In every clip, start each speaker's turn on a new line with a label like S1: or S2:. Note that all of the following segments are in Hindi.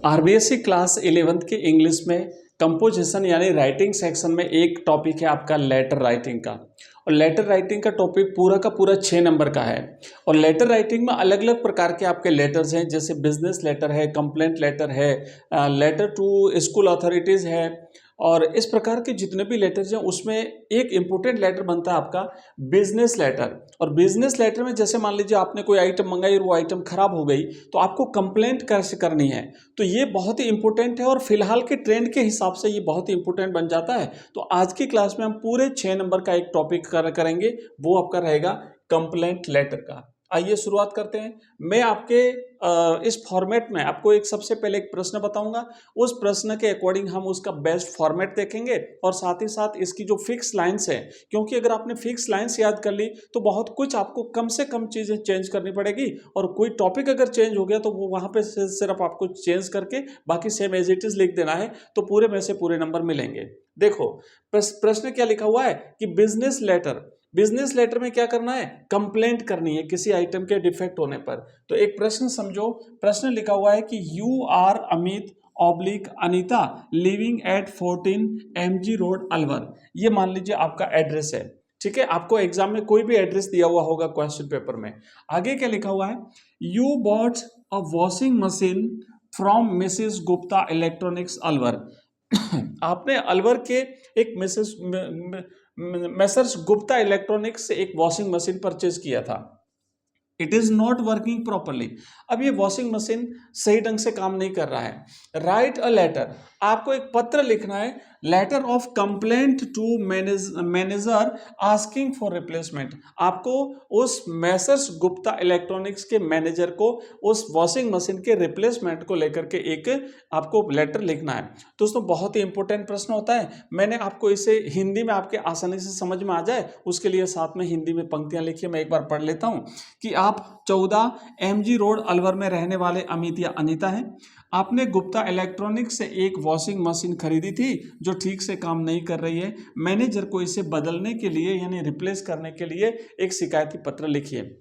S1: आरबीएससी क्लास 11th के इंग्लिश में कंपोजिशन यानी राइटिंग सेक्शन में एक टॉपिक है आपका लेटर राइटिंग का। और लेटर राइटिंग का टॉपिक पूरा का पूरा 6 नंबर का है। और लेटर राइटिंग में अलग अलग प्रकार के आपके लेटर्स हैं, जैसे बिजनेस लेटर है, कंप्लेंट लेटर है, लेटर टू स्कूल अथॉरिटीज़ है। और इस प्रकार के जितने भी लेटर्स हैं उसमें एक इम्पोर्टेंट लेटर बनता है आपका बिजनेस लेटर। और बिजनेस लेटर में जैसे मान लीजिए आपने कोई आइटम मंगाई और वो आइटम खराब हो गई तो आपको कंप्लेंट कैसे करनी है, तो ये बहुत ही इंपॉर्टेंट है और फिलहाल के ट्रेंड के हिसाब से ये बहुत ही इंपॉर्टेंट बन जाता है। तो आज की क्लास में हम पूरे 6 नंबर का एक टॉपिक करेंगे, वो आपका रहेगा कंप्लेंट लेटर का। आइए शुरुआत करते हैं। मैं आपके इस फॉर्मेट में आपको एक सबसे पहले एक प्रश्न बताऊंगा, उस प्रश्न के अकॉर्डिंग हम उसका बेस्ट फॉर्मेट देखेंगे और साथ ही साथ इसकी जो फिक्स लाइंस है, क्योंकि अगर आपने फिक्स लाइंस याद कर ली तो बहुत कुछ आपको कम से कम चीज़ें चेंज करनी पड़ेगी, और कोई टॉपिक अगर चेंज हो गया तो वो वहाँ पे सिर्फ आपको चेंज करके बाकी सेम एज इट इज लिख देना है, तो पूरे में से पूरे नंबर मिलेंगे। देखो प्रश्न क्या लिखा हुआ है कि बिजनेस लेटर, बिजनेस लेटर में क्या करना है, कंप्लेंट करनी है किसी आइटम के डिफेक्ट होने पर। तो एक प्रश्न समझो, प्रश्न लिखा हुआ है कि you are Amit oblique Anita living at 14 MG road Alwar. ये मान लीजिए आपका एड्रेस है, ठीक है। आपको एग्जाम में कोई भी एड्रेस दिया हुआ होगा क्वेश्चन पेपर में। आगे क्या लिखा हुआ है, you bought a washing machine from Mrs Gupta electronics Alwar. आपने अलवर के एक मैसर्स गुप्ता इलेक्ट्रॉनिक्स से एक वॉशिंग मशीन परचेज किया था। It is not working properly. अब ये वॉशिंग मशीन सही ढंग से काम नहीं कर रहा है। राइट अ लेटर, आपको एक पत्र लिखना है, letter of complaint to manager asking for replacement. आपको उस मैसर्स गुप्ता इलेक्ट्रॉनिक्स के मैनेजर को उस वॉशिंग मशीन के रिप्लेसमेंट को लेकर के एक आपको लेटर लिखना है। दोस्तों बहुत ही इंपॉर्टेंट प्रश्न होता है, मैंने आपको इसे हिंदी में आपके आसानी से समझ में आ जाए उसके लिए साथ में हिंदी में पंक्तियां लिखी, मैं एक बार पढ़ लेता हूं कि आप 14 MG रोड अलवर में रहने वाले अमित या अनीता हैं। आपने गुप्ता इलेक्ट्रॉनिक्स से एक वॉशिंग मशीन खरीदी थी जो ठीक से काम नहीं कर रही है। मैनेजर को इसे बदलने के लिए यानी रिप्लेस करने के लिए एक शिकायती पत्र लिखिए।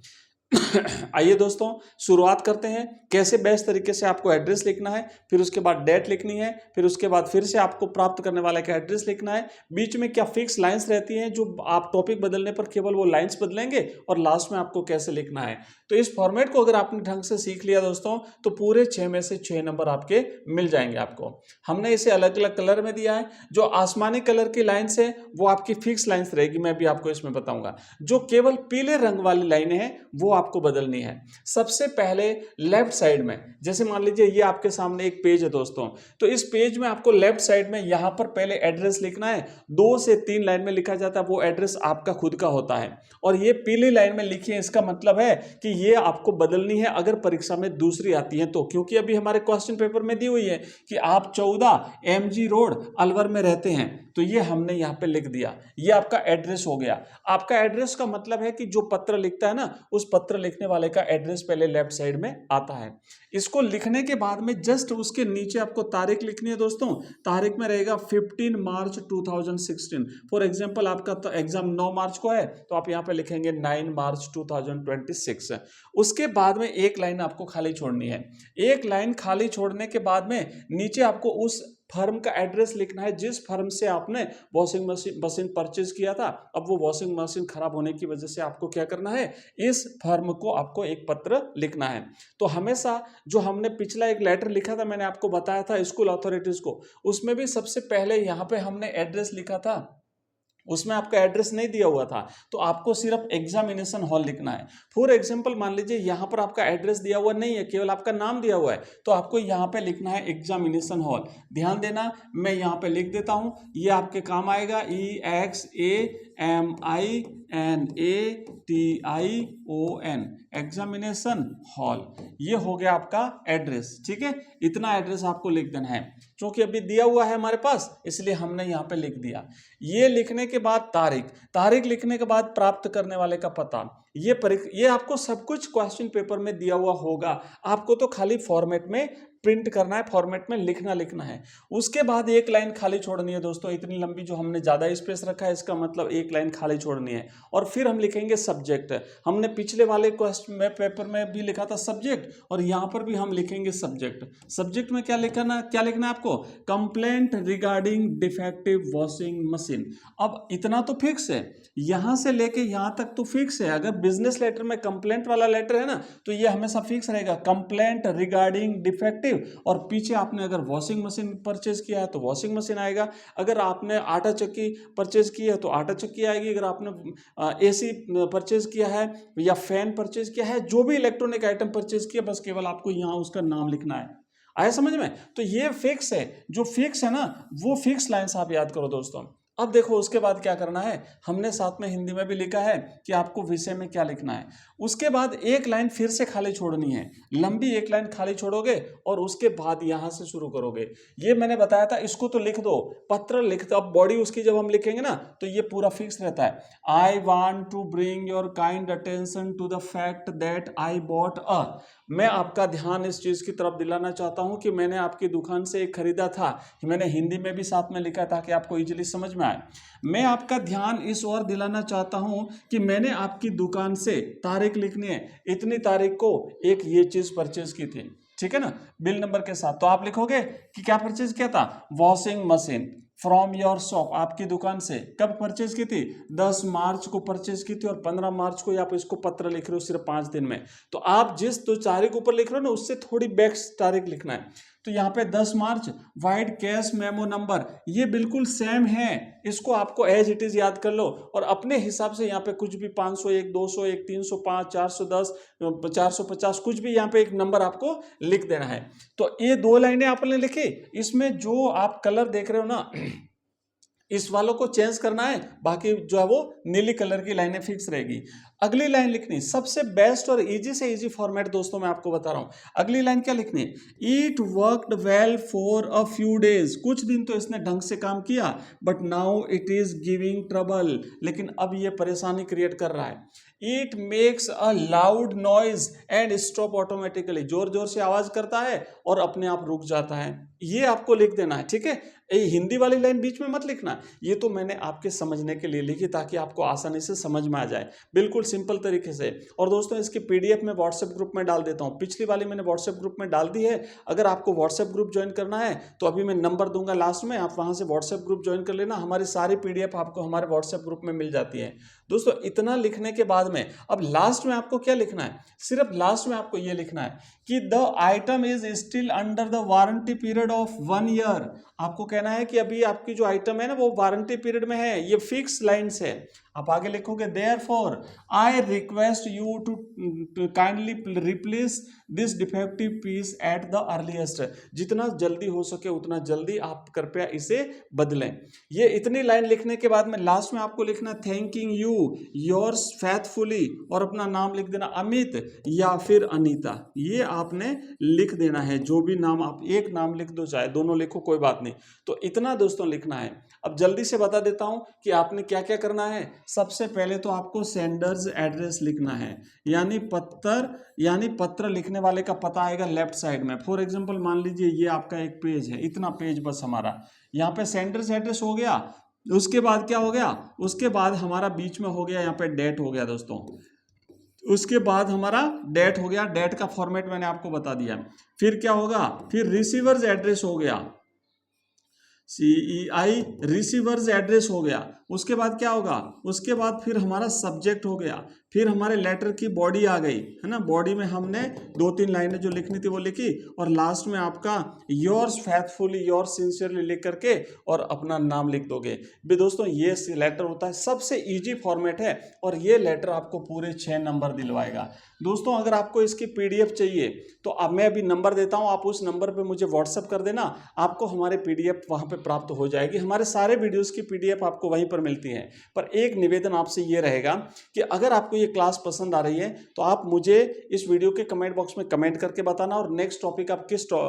S1: आइए दोस्तों शुरुआत करते हैं, कैसे बेस्ट तरीके से आपको एड्रेस लिखना है, फिर उसके बाद डेट लिखनी है, फिर उसके बाद फिर से आपको प्राप्त करने वाले का एड्रेस लिखना है, बीच में क्या फिक्स लाइंस रहती हैं जो आप टॉपिक बदलने पर केवल वो लाइंस बदलेंगे, और लास्ट में आपको कैसे लिखना है। तो इस फॉर्मेट को अगर आपने ढंग से सीख लिया दोस्तों तो पूरे 6 में से 6 नंबर आपके मिल जाएंगे आपको। हमने इसे अलग अलग कलर में दिया है, जो आसमानी कलर की लाइन्स है वो आपकी फिक्स लाइन्स रहेगी, मैं भी आपको इसमें बताऊंगा। जो केवल पीले रंग वाली लाइनें हैं वो आपको बदलनी है। सबसे पहले लेफ्ट साइड में, जैसे मान लीजिए ये आपके सामने एक पेज है दोस्तों, तो इस पेज में आपको लेफ्ट साइड में यहां पर पहले एड्रेस लिखना है। 2 से 3 लाइन में लिखा जाता है, वो एड्रेस आपका खुद का होता है। और ये पीली लाइन में लिखिए, इसका मतलब है कि ये आपको बदलनी है अगर परीक्षा में दूसरी आती है तो, क्योंकि अभी हमारे क्वेश्चन पेपर में दी हुई है कि आप 14 MG रोड अलवर में रहते हैं, तो ये हमने यहाँ पे लिख दिया, ये आपका एड्रेस हो गया। आपका एड्रेस का मतलब है कि जो पत्र लिखता है ना, उस पत्र लिखने वाले का एड्रेस पहले लेफ्ट साइड में आता है। इसको लिखने के बाद में जस्ट उसके नीचे आपको तारीख लिखनी है दोस्तों। तारीख में रहेगा 15 मार्च 2016। फॉर एग्जांपल आपका तो एग्जाम 9 मार्च को है तो आप यहाँ पे लिखेंगे 9 मार्च 2026। उसके बाद में एक लाइन आपको खाली छोड़नी है। एक लाइन खाली छोड़ने के बाद में नीचे आपको उस फर्म का एड्रेस लिखना है जिस फर्म से आपने वॉशिंग मशीन परचेज किया था। अब वो वॉशिंग मशीन खराब होने की वजह से आपको क्या करना है, इस फर्म को आपको एक पत्र लिखना है। तो हमेशा जो हमने पिछला एक लेटर लिखा था, मैंने आपको बताया था स्कूल अथॉरिटीज को, उसमें भी सबसे पहले यहाँ पे हमने एड्रेस लिखा था, उसमें आपका एड्रेस नहीं दिया हुआ था, तो आपको सिर्फ एग्जामिनेशन हॉल लिखना है। फॉर एग्जांपल मान लीजिए यहाँ पर आपका एड्रेस दिया हुआ नहीं है, केवल आपका नाम दिया हुआ है, तो आपको यहाँ पे लिखना है एग्जामिनेशन हॉल। ध्यान देना, मैं यहाँ पे लिख देता हूँ, ये आपके काम आएगा, EXAMINATION, एग्जामिनेशन हॉल। ये हो गया आपका एड्रेस, ठीक है। इतना एड्रेस आपको लिख देना है, क्योंकि अभी दिया हुआ है हमारे पास इसलिए हमने यहाँ पे लिख दिया। ये लिखने के बाद तारीख, तारीख लिखने के बाद प्राप्त करने वाले का पता। ये आपको सब कुछ क्वेश्चन पेपर में दिया हुआ होगा, आपको तो खाली फॉर्मेट में प्रिंट करना है, फॉर्मेट में लिखना है। उसके बाद एक लाइन खाली छोड़नी है दोस्तों, इतनी लंबी जो हमने ज़्यादा स्पेस रखा है इसका मतलब एक लाइन खाली छोड़नी है। और फिर हम लिखेंगे सब्जेक्ट। हमने पिछले वाले क्वेश्चन में पेपर में भी लिखा था सब्जेक्ट, और यहाँ पर भी हम लिखेंगे सब्जेक्ट। सब्जेक्ट में क्या लिखना है आपको? Complaint regarding defective washing machine. अब इतना तो फिक्स है, यहाँ से लेके यहाँ तक तो फिक्स है। अगर बिजनेस लेटर में कंप्लेंट वाला लेटर है ना, तो ये हमेशा फिक्स रहेगा, कंप्लेंट रिगार्डिंग डिफेक्टिव। और पीछे आपने अगर वॉशिंग मशीन परचेज किया है तो वॉशिंग मशीन आएगा, अगर आपने आटा चक्की परचेज की है तो आटा चक्की आएगी, अगर आपने एसी परचेज किया है या फैन परचेज किया है, जो भी इलेक्ट्रॉनिक आइटम परचेज किया, बस केवल आपको यहाँ उसका नाम लिखना है। आया समझ में? तो ये फिक्स है, जो फिक्स है ना वो फिक्स लाइंस आप याद करो दोस्तों। अब देखो उसके बाद क्या करना है, हमने साथ में हिंदी में भी लिखा है कि आपको विषय में क्या लिखना है। उसके बाद एक लाइन फिर से खाली छोड़नी है, लंबी एक लाइन खाली छोड़ोगे और उसके बाद यहां से शुरू करोगे। ये मैंने बताया था, इसको तो लिख दो, पत्र लिख दो। अब बॉडी उसकी जब हम लिखेंगे ना तो ये पूरा फिक्स रहता है। I want to bring your kind attention to the fact that I bought a. मैं आपका ध्यान इस चीज की तरफ दिलाना चाहता हूं कि मैंने आपकी दुकान से एक खरीदा था। मैंने हिंदी में भी साथ में लिखा ताकि आपको इजीली समझ में आए। मैं आपका ध्यान इस ओर दिलाना चाहता हूं कि मैंने आपकी दुकान से, तारीख लिखनी है, इतनी तारीख को एक ये चीज परचेज की थी, ठीक है ना, बिल नंबर के साथ। तो आप लिखोगे कि क्या परचेज किया था? Washing machine from your shop, आपकी दुकान से। कब परचेज की थी? 10 मार्च को परचेज की थी, और 15 मार्च को आप इसको पत्र लिख रहे हो सिर्फ 5 दिन में। तो आप जिस तो तारीख ऊपर लिख रहे हो ना, उससे थोड़ी बैक तारीख लिखना है। तो यहाँ पे 10 मार्च वाइड कैश मेमो नंबर, ये बिल्कुल सेम है, इसको आपको एज इट इज याद कर लो, और अपने हिसाब से यहाँ पे कुछ भी 501, 201, 305, 410, 450, कुछ भी यहाँ पे एक नंबर आपको लिख देना है। तो ये 2 लाइनें आपने लिखी, इसमें जो आप कलर देख रहे हो ना, इस वालों को चेंज करना है, बाकी जो है वो नीली कलर की लाइनें फिक्स रहेगी। अगली लाइन लिखनी, सबसे बेस्ट और इजी से इजी फॉर्मेट दोस्तों मैं आपको बता रहा हूं। अगली लाइन क्या लिखनी है? It worked well for a few days, कुछ दिन तो इसने ढंग से काम किया, but now it is giving trouble, लेकिन अब ये परेशानी क्रिएट कर रहा है। It makes a loud noise and stop automatically, जोर जोर से आवाज करता है और अपने आप रुक जाता है। ये आपको लिख देना है, ठीक है। ये हिंदी वाली लाइन बीच में मत लिखना, ये तो मैंने आपके समझने के लिए लिखी ताकि आपको आसानी से समझ में आ जाए, बिल्कुल सिंपल तरीके से। और दोस्तों इसकी पीडीएफ में व्हाट्सएप ग्रुप में डाल देता हूँ, पिछली वाली मैंने व्हाट्सएप ग्रुप में डाल दी है। अगर आपको व्हाट्सएप ग्रुप ज्वाइन करना है तो अभी मैं नंबर दूंगा लास्ट में, आप वहां से व्हाट्सएप ग्रुप ज्वाइन कर लेना। हमारी सारी पीडीएफ आपको हमारे व्हाट्सएप ग्रुप में मिल जाती है। दोस्तों इतना लिखने के बाद में अब लास्ट में आपको क्या लिखना है? सिर्फ लास्ट में आपको ये लिखना है कि the item is still under the warranty period of 1 year. आपको कहना है कि अभी आपकी जो आइटम है ना वो वारंटी पीरियड में है, ये फिक्स लाइन्स है। आप आगे लिखोगे therefore I request you to kindly replace this defective piece at the earliest. जितना जल्दी हो सके उतना जल्दी आप कृपया इसे बदलें। ये इतनी लाइन लिखने के बाद में लास्ट में आपको लिखना थैंकिंग यू योर्स फेथफुली, और अपना नाम लिख देना अमित या फिर अनीता। ये आपने लिख देना है, जो भी नाम, आप एक नाम लिख दो चाहे दोनों लिखो कोई बात नहीं। तो इतना दोस्तों लिखना है। अब जल्दी से बता देता हूं कि आपने क्या क्या करना है। सबसे पहले तो आपको सेंडर्स एड्रेस लिखना है, यानी पत्र लिखने वाले का पता आएगा लेफ्ट साइड में। फॉर एग्जांपल मान लीजिए ये आपका एक पेज है, इतना पेज बस हमारा, यहाँ पे सेंडर्स एड्रेस हो गया। उसके बाद क्या हो गया? उसके बाद हमारा बीच में हो गया यहाँ पे डेट हो गया दोस्तों। उसके बाद हमारा डेट हो गया, डेट का फॉर्मेट मैंने आपको बता दिया। फिर क्या होगा? फिर रिसीवर्स एड्रेस हो गया, CEI रिसीवर्स एड्रेस हो गया। उसके बाद क्या होगा? उसके बाद फिर हमारा सब्जेक्ट हो गया, फिर हमारे लेटर की बॉडी आ गई है ना। बॉडी में हमने 2-3 लाइनें जो लिखनी थी वो लिखी, और लास्ट में आपका योर्स फेथफुली योर्स सिंसियरली लिख करके और अपना नाम लिख दोगे। भी दोस्तों ये लेटर होता है, सबसे इजी फॉर्मेट है, और ये लेटर आपको पूरे 6 नंबर दिलवाएगा। दोस्तों अगर आपको इसकी PDF चाहिए तो अब मैं अभी नंबर देता हूं, आप उस नंबर पे मुझे व्हाट्सअप कर देना, आपको हमारे PDF वहां पे प्राप्त हो जाएगी। हमारे सारे वीडियोस की PDF आपको वहीं पर मिलती है। पर एक निवेदन आपसे ये रहेगा कि अगर आपको ये क्लास पसंद आ रही है तो आप मुझे इस वीडियो के कमेंट बॉक्स में कमेंट करके बताना, और नेक्स्ट टॉपिक आप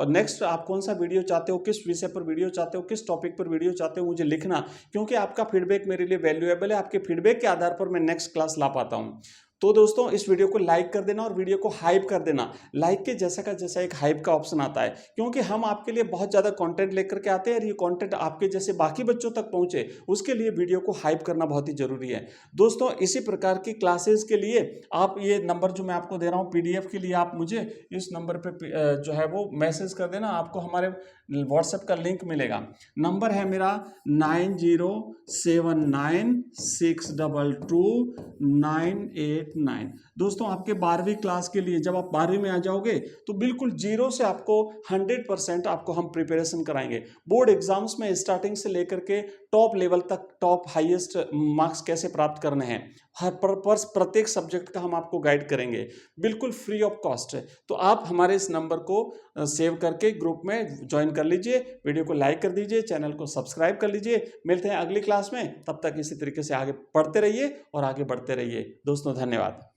S1: नेक्स्ट आप कौन सा वीडियो चाहते हो, किस विषय पर वीडियो चाहते हो, किस टॉपिक पर वीडियो चाहते हो, मुझे लिखना, क्योंकि आपका फीडबैक मेरे लिए वैल्यूएबल है। आपके फीडबैक के आधार पर मैं नेक्स्ट क्लास ला पाता हूँ। तो दोस्तों इस वीडियो को लाइक कर देना और वीडियो को हाइप कर देना। लाइक के जैसा का जैसा एक हाइप का ऑप्शन आता है, क्योंकि हम आपके लिए बहुत ज़्यादा कंटेंट लेकर के आते हैं और ये कंटेंट आपके जैसे बाकी बच्चों तक पहुंचे, उसके लिए वीडियो को हाइप करना बहुत ही जरूरी है। दोस्तों इसी प्रकार की क्लासेस के लिए आप ये नंबर जो मैं आपको दे रहा हूँ पीडीएफ के लिए, आप मुझे इस नंबर पे जो है वो मैसेज कर देना, आपको हमारे व्हाट्सएप का लिंक मिलेगा। नंबर है मेरा 9079622989। दोस्तों आपके 12वीं क्लास के लिए जब आप 12वीं में आ जाओगे तो बिल्कुल जीरो से आपको 100% आपको हम प्रिपरेशन कराएंगे। बोर्ड एग्जाम्स में स्टार्टिंग से लेकर के टॉप लेवल तक, टॉप हाईएस्ट मार्क्स कैसे प्राप्त करने हैं, हर प्रत्येक सब्जेक्ट का हम आपको गाइड करेंगे, बिल्कुल फ्री ऑफ कॉस्ट है। तो आप हमारे इस नंबर को सेव करके ग्रुप में ज्वाइन कर लीजिए, वीडियो को लाइक कर दीजिए, चैनल को सब्सक्राइब कर लीजिए। मिलते हैं अगली क्लास में, तब तक इसी तरीके से आगे पढ़ते रहिए और आगे बढ़ते रहिए। दोस्तों धन्यवाद।